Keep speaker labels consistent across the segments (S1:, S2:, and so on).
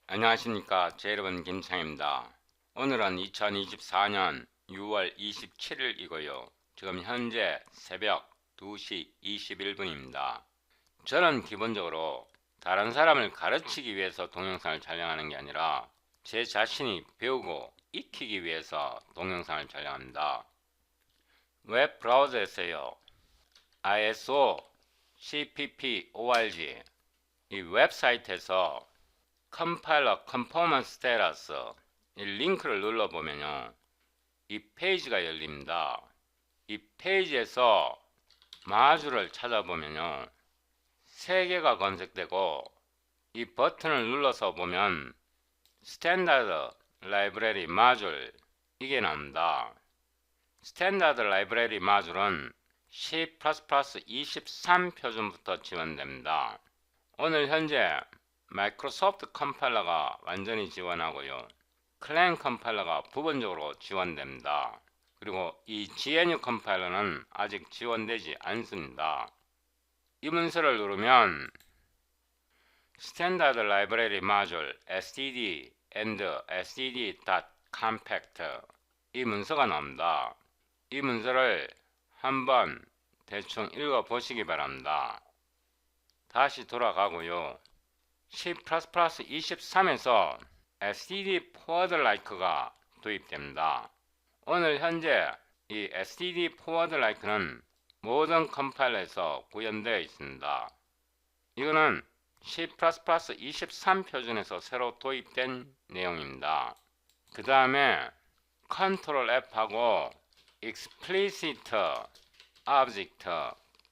S1: 안녕하십니까. 제 이름은 김창입니다. 오늘은 2024년 6월 27일이고요. 지금 현재 새벽 2시 21분입니다. 저는 기본적으로 다른 사람을 가르치기 위해서 동영상을 촬영하는 게 아니라 제 자신이 배우고 익히기 위해서 동영상을 촬영합니다. 웹 브라우저에서요. ISO CPP.org 이 웹사이트에서 컴파일러 컨포먼스 스테러스 이 링크를 눌러보면요. 이 페이지가 열립니다. 이 페이지에서 마주를 찾아보면요. 3개가 검색되고 이 버튼을 눌러서 보면 스탠다드 라이브러리 마줄 이게 나옵니다. 스탠다드 라이브러리 마줄은 C++ 23 표준부터 지원됩니다. 오늘 현재 마이크로소프트 컴파일러가 완전히 지원하고요. 클랭 컴파일러가 부분적으로 지원됩니다. 그리고 이 GNU 컴파일러는 아직 지원되지 않습니다. 이 문서를 누르면 스탠다드 라이브러리 마줄 std and std.compact 이 문서가 나옵니다. 이 문서를 한번 대충 읽어 보시기 바랍니다. 다시 돌아가고요. C++ 23에서 std forward like가 도입됩니다. 오늘 현재 이 std forward like는 모든 컴파일러에서 구현되어 있습니다. 이거는 C++ 23 표준에서 새로 도입된 내용입니다. 그 다음에 Ctrl F하고 explicit object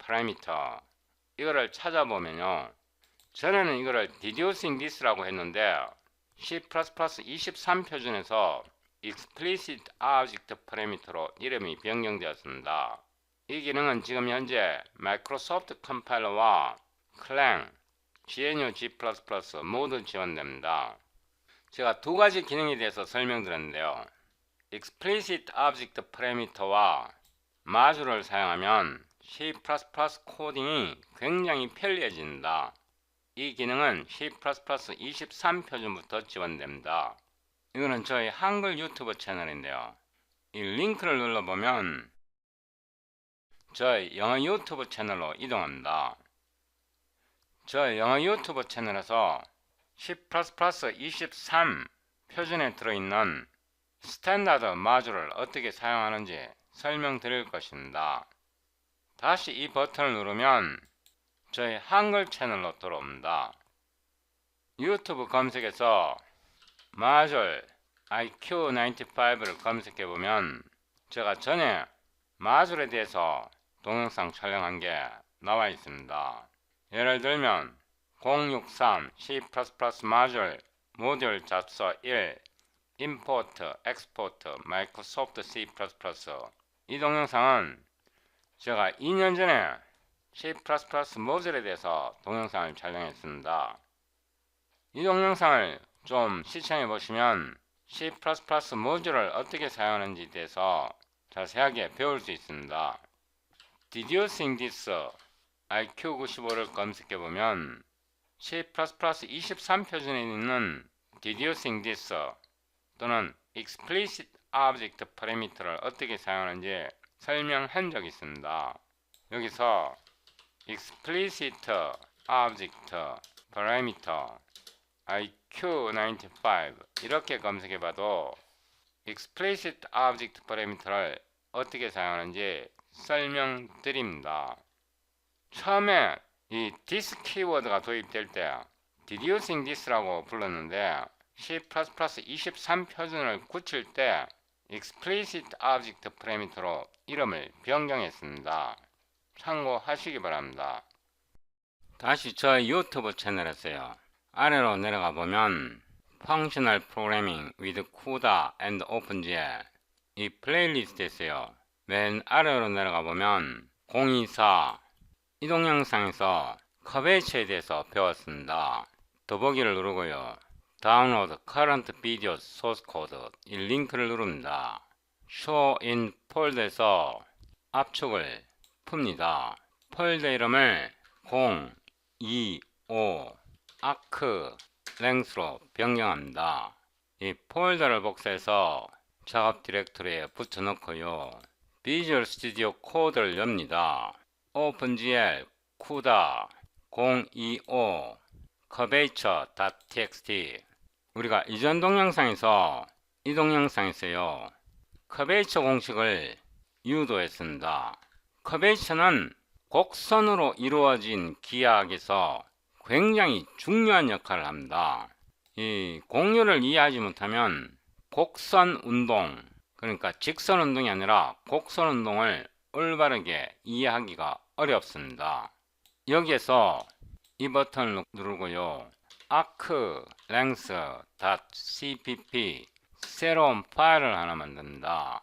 S1: parameter 이거를 찾아보면요. 전에는 이거를 deducing this라고 했는데 C++ 23 표준에서 explicit object parameter로 이름이 변경되었습니다. 이 기능은 지금 현재 마이크로소프트 컴파일러와 클랭, GNU G++ 모두 지원됩니다. 제가 두 가지 기능에 대해서 설명드렸는데요. explicit object parameter와 마주를 사용하면 C++ 코딩이 굉장히 편리해집니다. 이 기능은 C++ 23 표준부터 지원됩니다. 이거는 저희 한글 유튜브 채널인데요. 이 링크를 눌러보면 저희 영어 유튜브 채널로 이동합니다. 저희 영어 유튜브 채널에서 C++ 23 표준에 들어있는 스탠다드 마줄을 어떻게 사용하는지 설명드릴 것입니다. 다시 이 버튼을 누르면 저희 한글 채널로 들어옵니다. 유튜브 검색에서 마줄 IQ95를 검색해보면 제가 전에 마줄에 대해서 동영상 촬영한 게 나와 있습니다. 예를 들면 063 C++ 마줄 모듈 잡서 1 임포트, 엑스포트, 마이크로소프트 C++ 이 동영상은 제가 2년 전에 C++ 모듈에 대해서 동영상을 촬영했습니다. 이 동영상을 좀 시청해 보시면 C++ 모듈을 어떻게 사용하는지에 대해서 자세하게 배울 수 있습니다. Deducing this IQ95를 검색해 보면 C++ 23 표준에 있는 Deducing this 또는 Explicit Object Parameter를 어떻게 사용하는지 설명한 적이 있습니다. 여기서 Explicit Object Parameter IQ95 이렇게 검색해봐도 Explicit Object Parameter를 어떻게 사용하는지 설명드립니다. 처음에 이 this 키워드가 도입될 때 deducing this라고 불렀는데 C++ 23 표준을 고칠 때 explicit object parameter로 이름을 변경했습니다. 참고하시기 바랍니다. 다시 저희 유튜브 채널에서요. 아래로 내려가 보면 Functional Programming with CUDA and OpenGL 이 플레이리스트에서요. 맨 아래로 내려가 보면 024 이 동영상에서 커베이처에 대해서 배웠습니다. 더보기를 누르고요. 다운로드 current video source code 이 링크를 누릅니다. show in 폴더에서 압축을 풉니다. 폴더 이름을 025 arc length로 변경합니다. 이 폴더를 복사해서 작업 디렉토리에 붙여넣고요. 비주얼 스튜디오 코드를 엽니다. OpenGL CUDA 025 curvature.txt. 우리가 이전 동영상에서 이 동영상에서요, curvature 공식을 유도했습니다. curvature는 곡선으로 이루어진 기하학에서 굉장히 중요한 역할을 합니다. 이 공률을 이해하지 못하면 곡선 운동, 그러니까 직선 운동이 아니라 곡선 운동을 올바르게 이해하기가 어렵습니다. 여기에서 이 버튼을 누르고요, arclength.cpp 새로운 파일을 하나 만듭니다.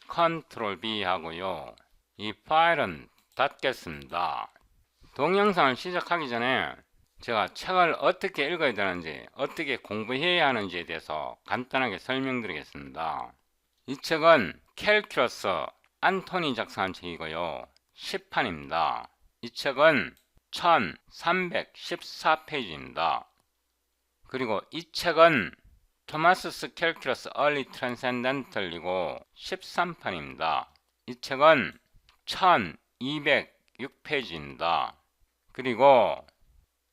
S1: Ctrl B 하고요, 이 파일은 닫겠습니다. 동영상을 시작하기 전에 제가 책을 어떻게 읽어야 되는지, 어떻게 공부해야 하는지에 대해서 간단하게 설명드리겠습니다. 이 책은 캘큘러스 안토니 작성한 책이고요, 10판입니다. 이 책은 1314페이지입니다. 그리고 이 책은 토마스 캘큘러스 얼리 트랜센덴털이고 13판입니다. 이 책은 1206페이지입니다. 그리고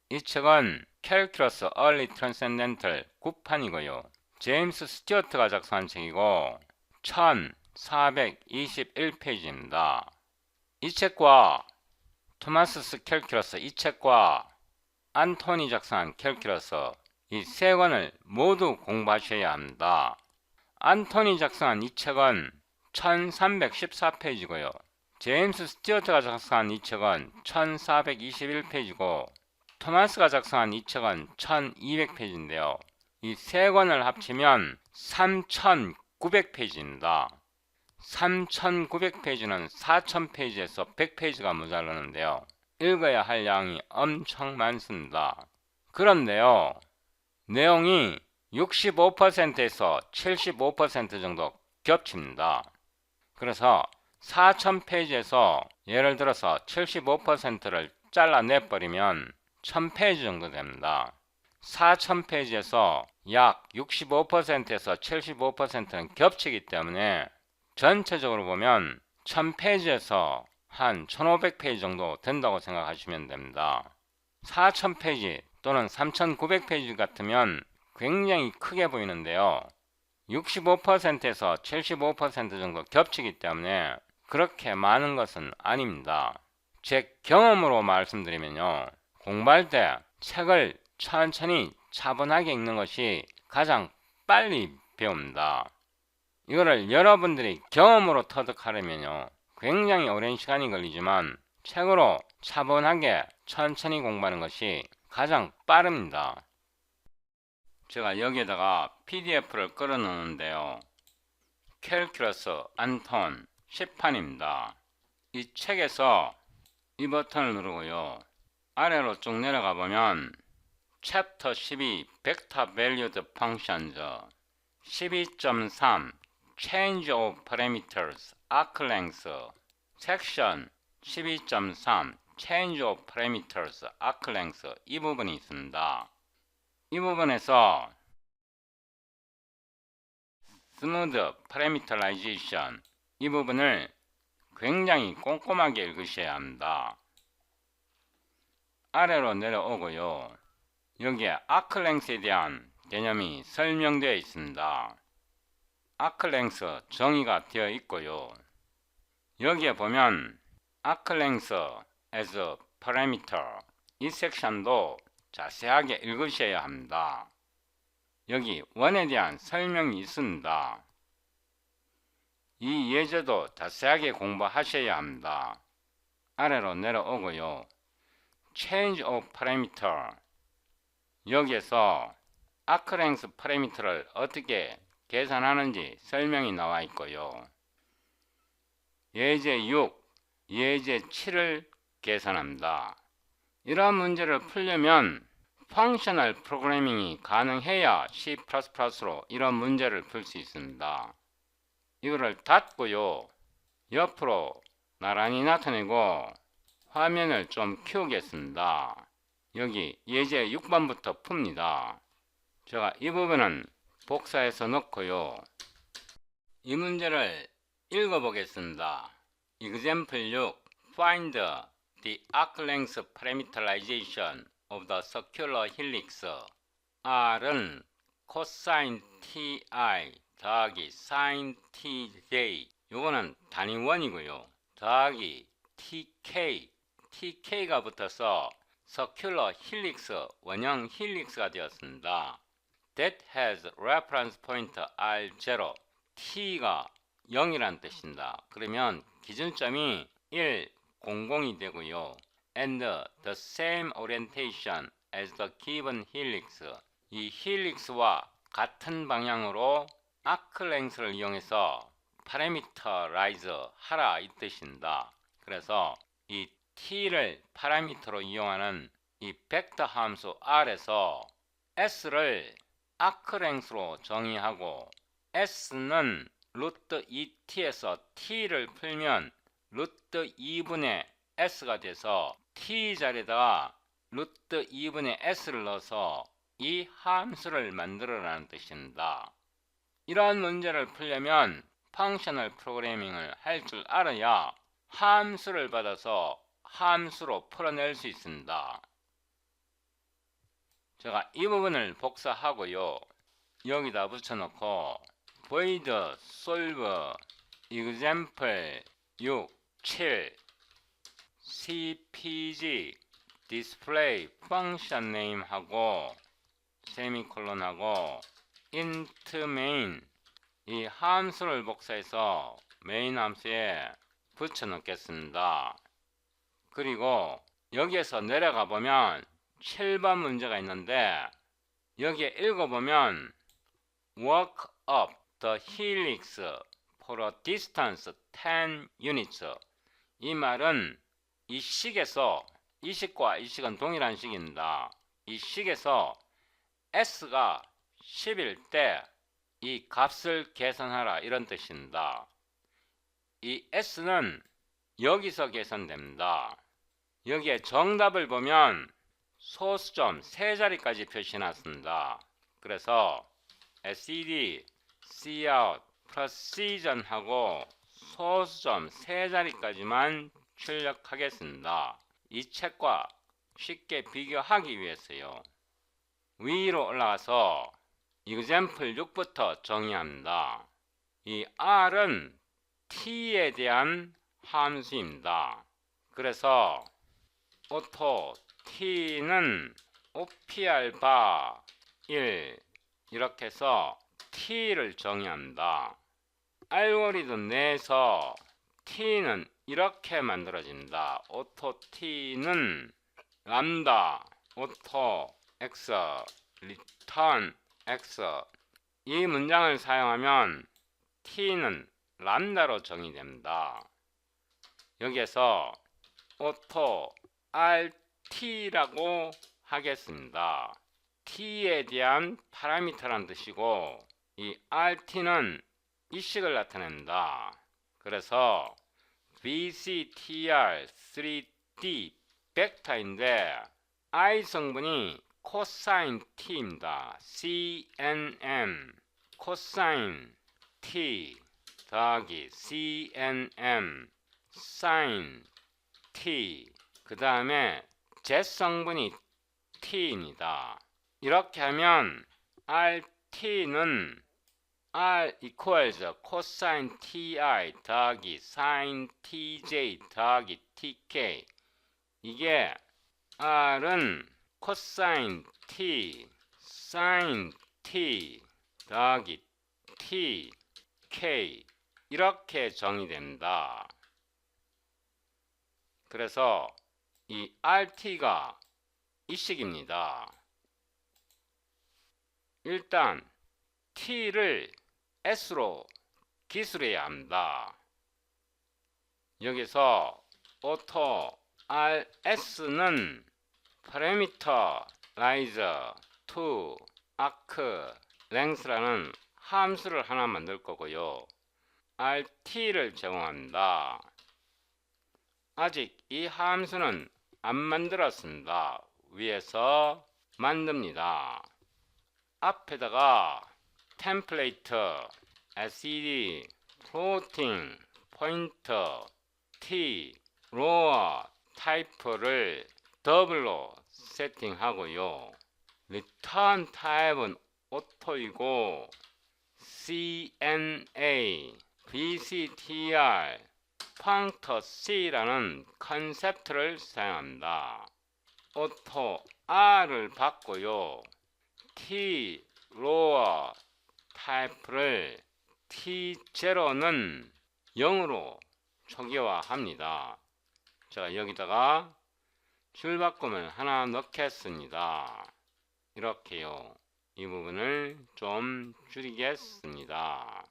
S1: 이 책은 캘큘러스 얼리 트랜센덴털 9판이고요. 제임스 스튜어트가 작성한 책이고 1421페이지입니다. 이 책과 토마스 캘큘러스 이 책과 안토니 작성한 캘큘러스 이 세 권을 모두 공부하셔야 합니다. 안토니 작성한 이 책은 1314페이지고요. 제임스 스튜어트가 작성한 이 책은 1421페이지고 토마스가 작성한 이 책은 1200페이지인데요. 이 세 권을 합치면 3900페이지입니다. 3900페이지는 4000페이지에서 100페이지가 모자라는데요. 읽어야 할 양이 엄청 많습니다. 그런데요, 내용이 65%에서 75% 정도 겹칩니다. 그래서 4000페이지에서 예를 들어서 75%를 잘라내버리면 1000페이지 정도 됩니다. 4000페이지에서 약 65%에서 75%는 겹치기 때문에 전체적으로 보면 1000페이지에서 한 1500페이지 정도 된다고 생각하시면 됩니다. 4000페이지 또는 3900페이지 같으면 굉장히 크게 보이는데요. 65%에서 75% 정도 겹치기 때문에 그렇게 많은 것은 아닙니다. 제 경험으로 말씀드리면요, 공부할 때 책을 천천히 차분하게 읽는 것이 가장 빨리 배웁니다. 이거를 여러분들이 경험으로 터득하려면요, 굉장히 오랜 시간이 걸리지만 책으로 차분하게 천천히 공부하는 것이 가장 빠릅니다. 제가 여기에다가 PDF를 끌어 놓는데요, 캘큘러스 안톤 10판입니다. 이 책에서 이 버튼을 누르고요, 아래로 쭉 내려가 보면 챕터 12 벡터 밸류드 펑션즈 12.3 Change of Parameters Arc Length 섹션 12.3 Change of Parameters Arc Length 이 부분이 있습니다. 이 부분에서 Smooth Parameterization 이 부분을 굉장히 꼼꼼하게 읽으셔야 합니다. 아래로 내려오고요, 여기에 Arc Length에 대한 개념이 설명되어 있습니다. Arc Length 정의가 되어 있고요, 여기에 보면 Arc Length as a Parameter 이 섹션도 자세하게 읽으셔야 합니다. 여기 원에 대한 설명이 있습니다. 이 예제도 자세하게 공부하셔야 합니다. 아래로 내려오고요, Change of Parameter 여기에서 Arc Length 파라미터를 어떻게 계산하는지 설명이 나와 있고요, 예제 6, 예제 7을 계산합니다. 이러한 문제를 풀려면 펑셔널 프로그래밍이 가능해야 C++로 이런 문제를 풀 수 있습니다. 이거를 닫고요, 옆으로 나란히 나타내고 화면을 좀 키우겠습니다. 여기 예제 6번부터 풉니다. 제가 이 부분은 복사해서 넣고요. 이 문제를 읽어보겠습니다. Example 6. Find the arc length parameterization of the circular helix. R은 cosine ti 더하기 sin tj, 요거는 단위원이고요. 더하기 TK가 붙어서 circular helix, 원형 힐릭스가 되었습니다. That has reference point R0. T가 0이란 뜻입니다. 그러면 기준점이 1, 00이 되고요. And the same orientation as the given helix. 이 힐릭스와 같은 방향으로 arc length를 이용해서 parameterize 하라 이 뜻입니다. 그래서 이 t를 파라미터로 이용하는 이 벡터 함수 r에서 s를 arc length로 정의하고 s는 루트 2t에서 t를 풀면 루트 2분의 s가 돼서 t 자리에다가 루트 2분의 s를 넣어서 이 함수를 만들어라는 뜻입니다. 이러한 문제를 풀려면 펑셔널 프로그래밍을 할 줄 알아야 함수를 받아서 함수로 풀어낼 수 있습니다. 제가 이 부분을 복사하고요. 여기다 붙여놓고 void solve example 6, 7 cpg display function name 하고 세미콜론 하고 int main, 이 함수를 복사해서 메인 함수에 붙여 넣겠습니다. 그리고 여기에서 내려가 보면 7번 문제가 있는데 여기에 읽어보면 work up the helix for a distance 10 units. 이 말은 이 식에서, 이 식과 이 식은 동일한 식입니다. 이 식에서 s가 10일 때 이 값을 계산하라 이런 뜻입니다. 이 s는 여기서 계산됩니다. 여기에 정답을 보면 소수점 3자리까지 표시해놨습니다. 그래서 SED, Cout, Precision 하고 소수점 3자리까지만 출력하겠습니다. 이 책과 쉽게 비교하기 위해서요. 위로 올라가서 example 6부터 정의합니다. 이 R은 T에 대한 함수입니다. 그래서 auto T는 OPR 1 이렇게 해서 T를 정의합니다. 알고리즘 내에서 T는 이렇게 만들어집니다. auto T는 람다, auto X, return X. 이 문장을 사용하면 T는 람다로 정의됩니다. 여기에서 auto RT라고 하겠습니다. T에 대한 파라미터란 뜻이고 이 RT는 이 식을 나타냅니다. 그래서 BCTR3D 벡터인데 I 성분이 코사인 T입니다. CNM 코사인 T 더하기 CNM 사인 T, 그 다음에 Z 성분이 T입니다. 이렇게 하면 RT는 R equals cosine TI 더하기 sin TJ 더하기 TK. 이게 R은 cosine T, sin T 더하기 TK 이렇게 정의됩니다. 그래서 이 RT가 이 식입니다. 일단 T를 S로 기술해야 합니다. 여기서 auto RS는 parameterize to arc length라는 함수를 하나 만들 거고요. RT를 제공합니다. 아직 이 함수는 안 만들었습니다. 위에서 만듭니다. 앞에다가 템플레이트, SED, 플로팅, 포인터, T, 로어, 타입을 더블로 세팅하고요. 리턴 타입은 오토이고 CNA, BCTR, 펑터 C라는 컨셉트를 사용합니다. 오토 R을 받고요. T, 로어, 타입을 T0는 0으로 초기화합니다. 자, 여기다가 줄바꿈을 하나 넣겠습니다. 이렇게요. 이 부분을 좀 줄이겠습니다.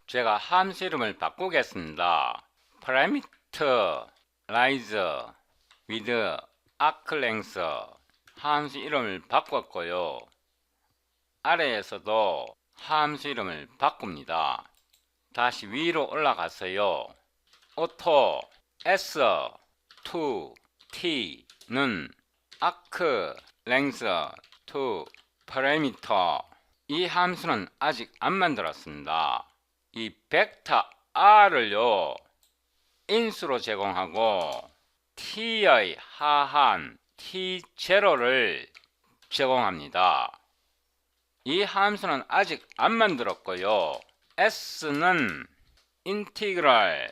S1: 제가 함수 이름을 바꾸겠습니다. parameterize with arc length 함수 이름을 바꿨고요. 아래에서도 함수 이름을 바꿉니다. 다시 위로 올라가서요. auto s2t는 arc length to parameter 이 함수는 아직 안 만들었습니다. 이 벡터 r을요 인수로 제공하고 t의 하한 t0를 제공합니다. 이 함수는 아직 안 만들었고요. s는 인티그랄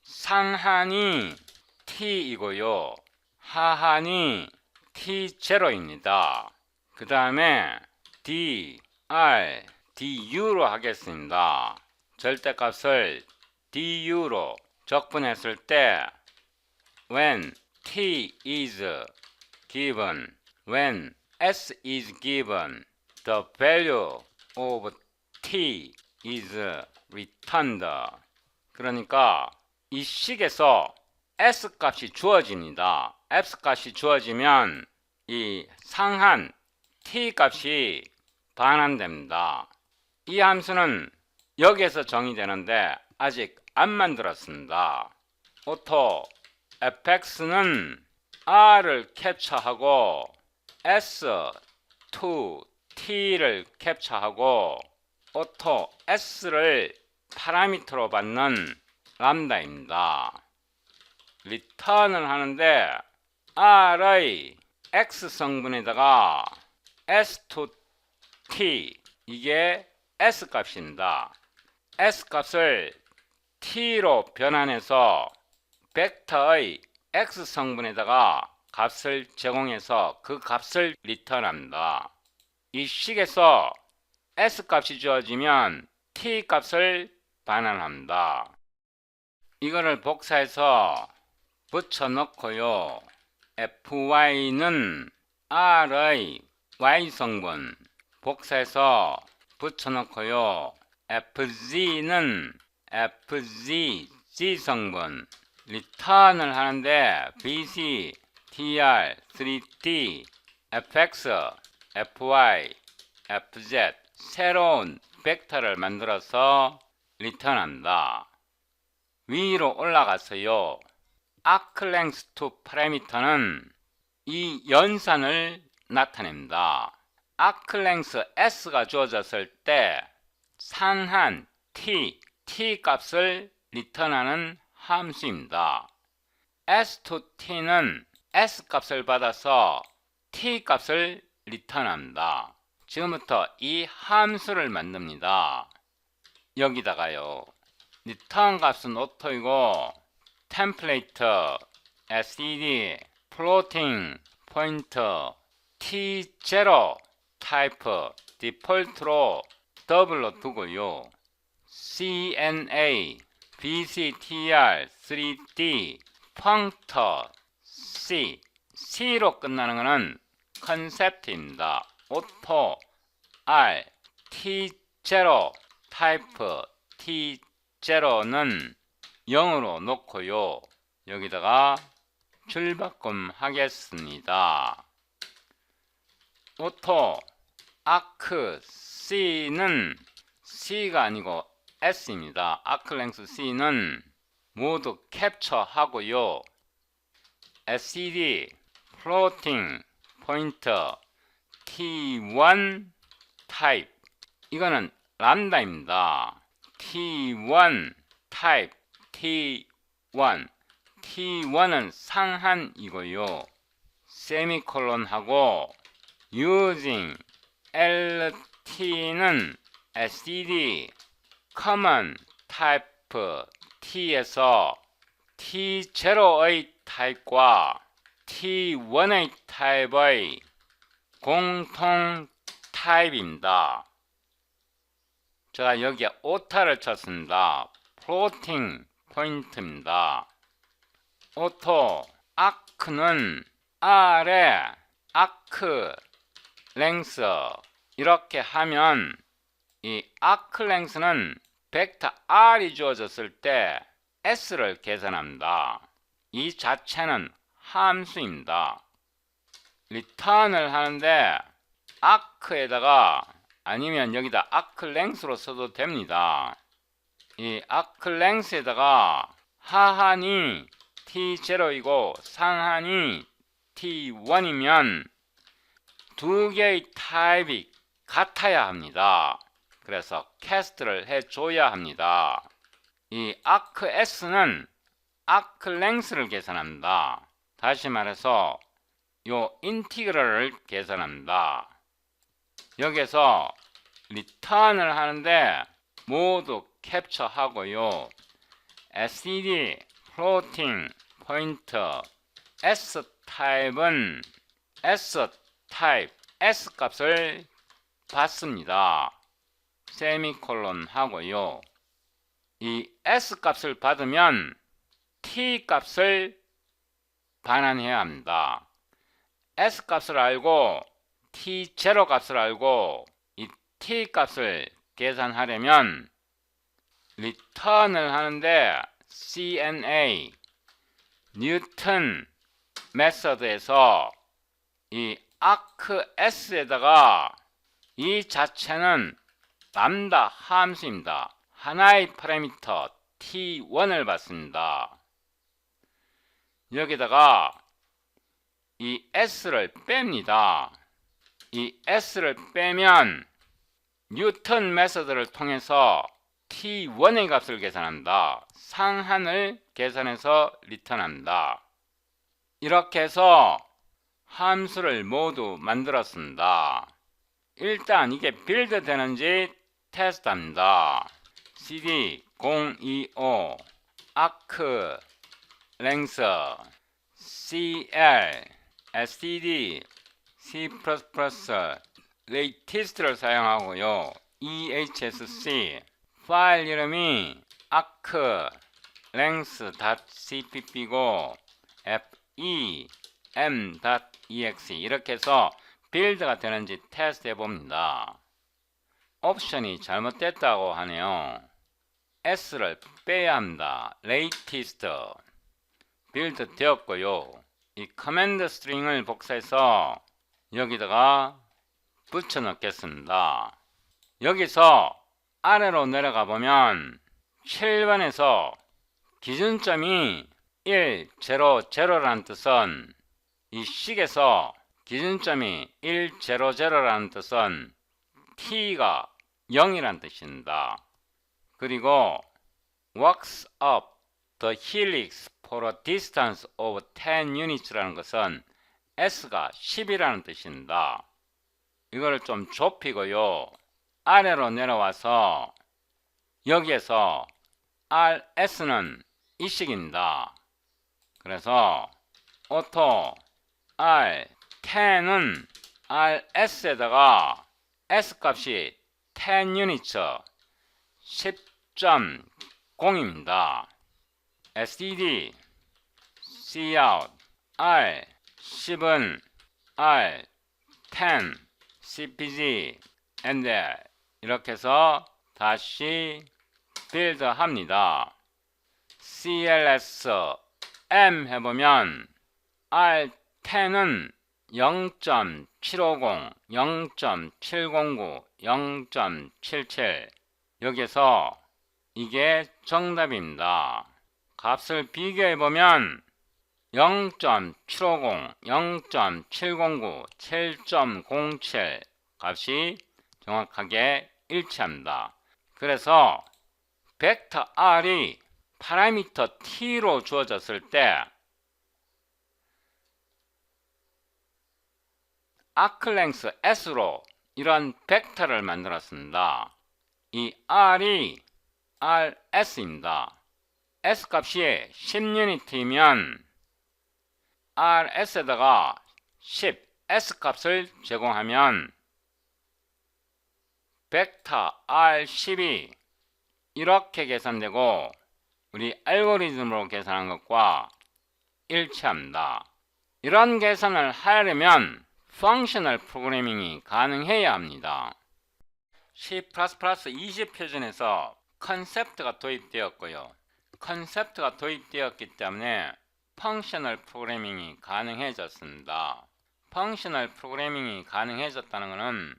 S1: 상한이 t이고요. 하한이 t0입니다. 그 다음에 dr, du로 하겠습니다. 절대값을 du로 적분했을 때 when t is given, when s is given, the value of t is returned. 그러니까 이 식에서 s 값이 주어집니다. s 값이 주어지면 이 상한 t 값이 반환됩니다. 이 함수는 여기에서 정의되는데 아직 안 만들었습니다. auto fx는 r을 캡처하고 s2t를 캡처하고 auto s를 파라미터로 받는 람다입니다. 리턴을 하는데 r의 x 성분에다가 s2t 이게 s 값입니다. s 값을 t로 변환해서 벡터의 x 성분에다가 값을 제공해서 그 값을 리턴합니다. 이 식에서 s 값이 주어지면 t 값을 반환합니다. 이거를 복사해서 붙여넣고요. fy는 r의 y 성분 복사해서 붙여넣고요. fz는 fz 성분 리턴을 하는데 bc, tr, 3d, fx, fy, fz 새로운 벡터를 만들어서 리턴한다. 위로 올라가서요. arc length to parameter는 이 연산을 나타냅니다. arc length s가 주어졌을 때 상한 t 값을 리턴하는 함수입니다. s to t는 s 값을 받아서 t 값을 리턴합니다. 지금부터 이 함수를 만듭니다. 여기다가요. 리턴 값은 오토이고 템플레이트, SED, 플로팅, 포인터, T0 타입 디폴트로 더블로 두고요. CNA, BCTR, 3D, 펑터, C, C로 끝나는 것은 컨셉트입니다. 오토, R, T0 타입 T0는 0으로 놓고요. 여기다가 줄바꿈 하겠습니다. 오토 아크 C는 C가 아니고 S입니다. 아크 랭스 C는 모두 캡처하고요. SED 플로팅 포인터 T1 타입 이거는 람다입니다. T1 타입 T1 T1은 상한이고요. 세미콜론하고 using LT는 STD common type T에서 T0의 타입과 T1의 타입의 공통 타입입니다. 제가 여기에 오타를 쳤습니다. 플로팅 포인트입니다. 오토 아크는 R에 아크 랭스 이렇게 하면 이 아크 랭스는 벡터 R이 주어졌을 때 S를 계산합니다. 이 자체는 함수입니다. 리턴을 하는데 아크에다가 아니면 여기다 아크 랭스로 써도 됩니다. 이 아크 랭스에다가 하한이 T0이고 상한이 T1이면 두 개의 타입이 같아야 합니다. 그래서 캐스트를 해줘야 합니다. 이 아크 S는 아크 랭스를 계산합니다. 다시 말해서 요 인티그럴을 계산합니다. 여기서 리턴을 하는데 모두 캡처하고요. std floating point s 타입은 s 타입 s 값을 받습니다. 세미콜론 하고요. 이 s 값을 받으면 t 값을 반환해야 합니다. s 값을 알고 t0 값을 알고 이 t 값을 계산하려면 리턴을 하는데 CNA 뉴턴 메서드에서 이 아크 S에다가 이 자체는 람다 함수입니다. 하나의 파라미터 T1을 받습니다. 여기다가 이 S를 뺍니다. 이 S를 빼면 뉴턴 메서드를 통해서 T1의 값을 계산합니다. 상한을 계산해서 리턴합니다. 이렇게 해서 함수를 모두 만들었습니다. 일단 이게 빌드 되는지 테스트합니다. cd 025 아크 랭스 cl std c++ latest를 사용하고요. ehsc 파일 이름이 arc length.cpp고 fem.exe 이렇게 해서 빌드가 되는지 테스트 해봅니다. 옵션이 잘못됐다고 하네요. s를 빼야 합니다. latest 빌드 되었고요. 이 커맨드 스트링을 복사해서 여기다가 붙여 넣겠습니다. 여기서 아래로 내려가 보면 7번에서 기준점이 1, 0, 0라는 뜻은 이 식에서 기준점이 1, 0, 0라는 뜻은 t가 0이라는 뜻입니다. 그리고 walks up the helix for a distance of 10 units라는 것은 s가 10이라는 뜻입니다. 이거를 좀 좁히고요. 아래로 내려와서 여기에서 RS는 이 식입니다. 그래서 auto R10은 RS에다가 S 값이 10 units 10.0입니다. std cout R10은 R10 cpg and 이렇게 해서 다시 빌드 합니다. cls m 해보면 R10은 0.750, 0.709, 0.77 여기서 이게 정답입니다. 값을 비교해보면 0.750, 0.709, 7.07 값이 정확하게 일치합니다. 그래서 벡터 R이 파라미터 T로 주어졌을 때 아크랭스 S로 이런 벡터를 만들었습니다. 이 R이 RS입니다. S 값이 10유니트이면 RS에다가 10 S 값을 제공하면 벡터 R10이 이렇게 계산되고 우리 알고리즘으로 계산한 것과 일치합니다. 이런 계산을 하려면 펑셔널 프로그래밍이 가능해야 합니다. C++ 20표준에서 컨셉트가 도입되었고요. 컨셉트가 도입되었기 때문에 펑셔널 프로그래밍이 가능해졌습니다. 펑셔널 프로그래밍이 가능해졌다는 것은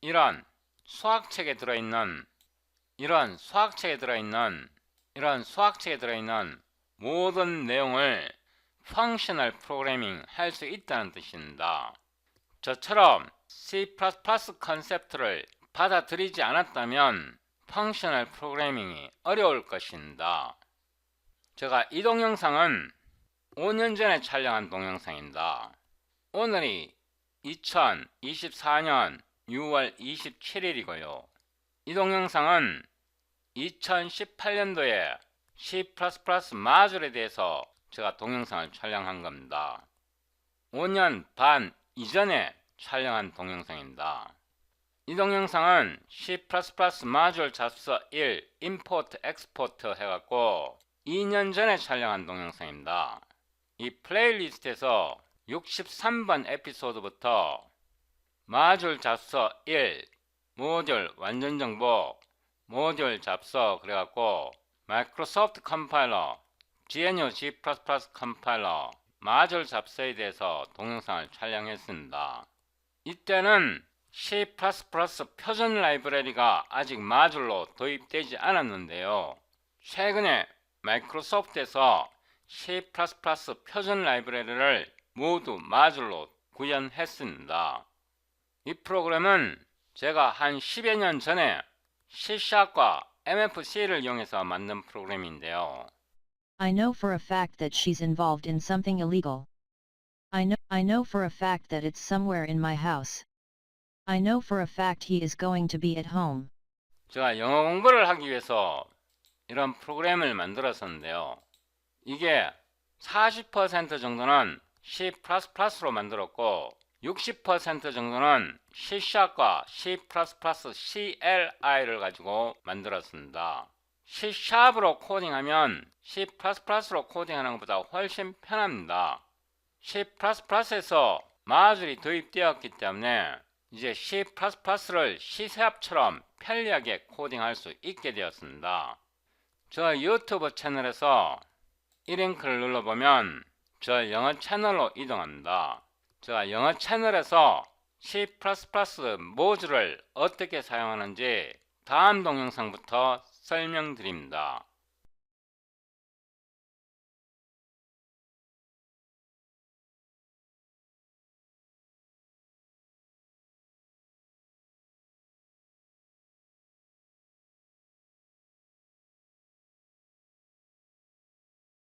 S1: 이런 수학책에 들어있는 모든 내용을 펑셔널 프로그래밍 할 수 있다는 뜻입니다. 저처럼 C++ 컨셉트를 받아들이지 않았다면 펑셔널 프로그래밍이 어려울 것입니다. 제가 이 동영상은 5년 전에 촬영한 동영상입니다. 오늘이 2024년 6월 27일이고요. 이 동영상은 2018년도에 C++ 마줄에 대해서 제가 동영상을 촬영한 겁니다. 5년 반 이전에 촬영한 동영상입니다. 이 동영상은 C++ 마줄 잡서 1 임포트 엑스포트 해갖고 2년 전에 촬영한 동영상입니다. 이 플레이리스트에서 63번 에피소드부터 마줄 잡서 1 모듈 완전정보 모듈 잡서 그래갖고 마이크로소프트 컴파일러 GNU C++ 컴파일러 마줄 잡서에 대해서 동영상을 촬영했습니다. 이때는 C++ 표준 라이브러리가 아직 마줄로 도입되지 않았는데요. 최근에 마이크로소프트에서 C++ 표준 라이브러리를 모두 마줄로 구현했습니다. 이 프로그램은 제가 한 10여 년 전에 C#과 MFC를 이용해서 만든 프로그램인데요.
S2: I know for a fact that she's involved in something illegal. I know for a fact that it's somewhere in my house. I know for a fact he is going to be at home.
S1: 제가 영어 공부를 하기 위해서 이런 프로그램을 만들었었는데요. 이게 40% 정도는 C++로 만들었고 60% 정도는 C#과 C++ CLI를 가지고 만들었습니다. C#으로 코딩하면 C++로 코딩하는 것보다 훨씬 편합니다. C++에서 마줄이 도입되었기 때문에 이제 C++를 C샵처럼 편리하게 코딩할 수 있게 되었습니다. 저 유튜브 채널에서 이 링크를 눌러보면 저 영어 채널로 이동합니다. 제가 영어 채널에서 C++ 모듈을 어떻게 사용하는지 다음 동영상부터 설명드립니다.